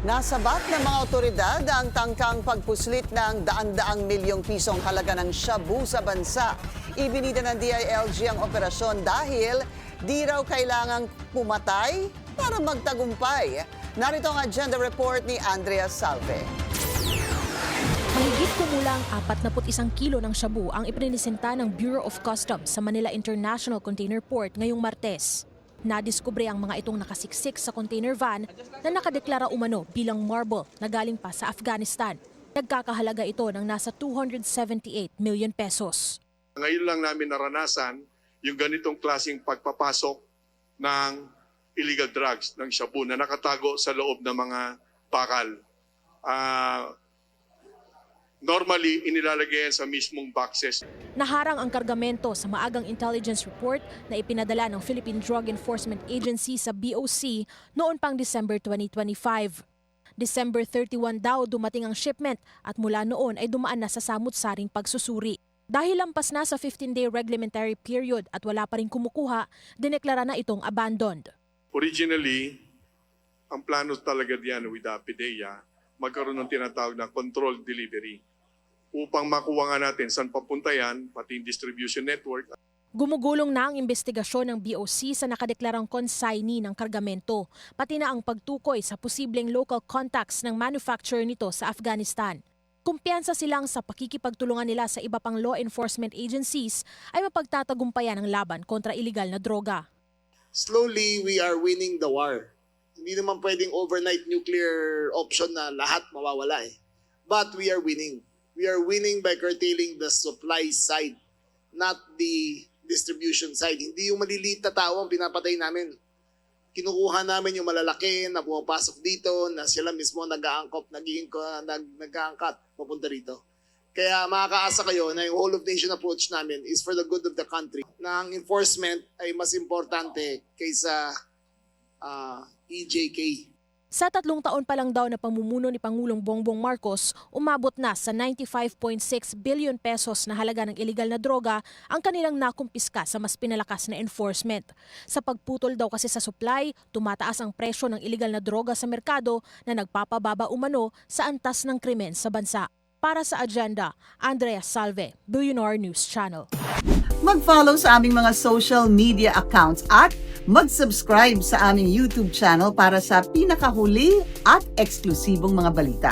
Nasabat ng mga otoridad ang tangkang pagpuslit ng daan-daang milyong pisong halaga ng shabu sa bansa. Ibinida ng DILG ang operasyon dahil di raw kailangang pumatay para magtagumpay. Narito ang agenda report ni Andrea Salve. Mahigit kumulang 41 kilo ng shabu ang iprinisinta ng Bureau of Customs sa Manila International Container Port ngayong Martes. Nadiskubre ang mga itong nakasiksik sa container van na nakadeklara umano bilang marble na galing pa sa Afghanistan. Nagkakahalaga ito ng nasa 278 million pesos. Ngayon lang namin naranasan yung ganitong klaseng pagpapasok ng illegal drugs, ng shabu na nakatago sa loob ng mga bakal. Normally, inilalagay yan sa mismong boxes. Naharang ang kargamento sa maagang intelligence report na ipinadala ng Philippine Drug Enforcement Agency sa BOC noon pang December 2025. December 31 daw dumating ang shipment at mula noon ay dumaan na sa samut-saring pagsusuri. Dahil lampas na sa 15-day reglementary period at wala pa rin kumukuha, dineklara na itong abandoned. Originally, ang plano talaga diyan with PDEA, magkaroon ng tinatawag na controlled delivery upang makuha nga natin saan papunta yan, pati yung distribution network. Gumugulong na ang investigasyon ng BOC sa nakadeklarang consignee ng kargamento, pati na ang pagtukoy sa posibleng local contacts ng manufacturer nito sa Afghanistan. Kumpiyansa silang sa pakikipagtulungan nila sa iba pang law enforcement agencies ay mapagtatagumpayan ang laban kontra iligal na droga. Slowly, we are winning the war. Hindi naman pwedeng overnight nuclear option na lahat mawawala eh. But we are winning. We are winning by curtailing the supply side, not the distribution side. Hindi yung maliliit na tao ang pinapatay namin. Kinukuha namin yung malalaki na pumapasok dito, na sila mismo nag-aangkop, nag-aangkat papunta rito. Kaya makakaasa kayo na yung whole of nation approach namin is for the good of the country. Na ang enforcement ay mas importante kaysa EJK. Sa 3 taon pa lang daw na pamumuno ni Pangulong Bongbong Marcos, umabot na sa 95.6 billion pesos na halaga ng iligal na droga ang kanilang nakumpiska sa mas pinalakas na enforcement. Sa pagputol daw kasi sa supply, tumataas ang presyo ng iligal na droga sa merkado na nagpapababa umano sa antas ng krimen sa bansa. Para sa Agenda, Andrea Salve, Billionaire News Channel. Mag-follow sa aming mga social media accounts at mag-subscribe sa aming YouTube channel para sa pinakahuli at eksklusibong mga balita.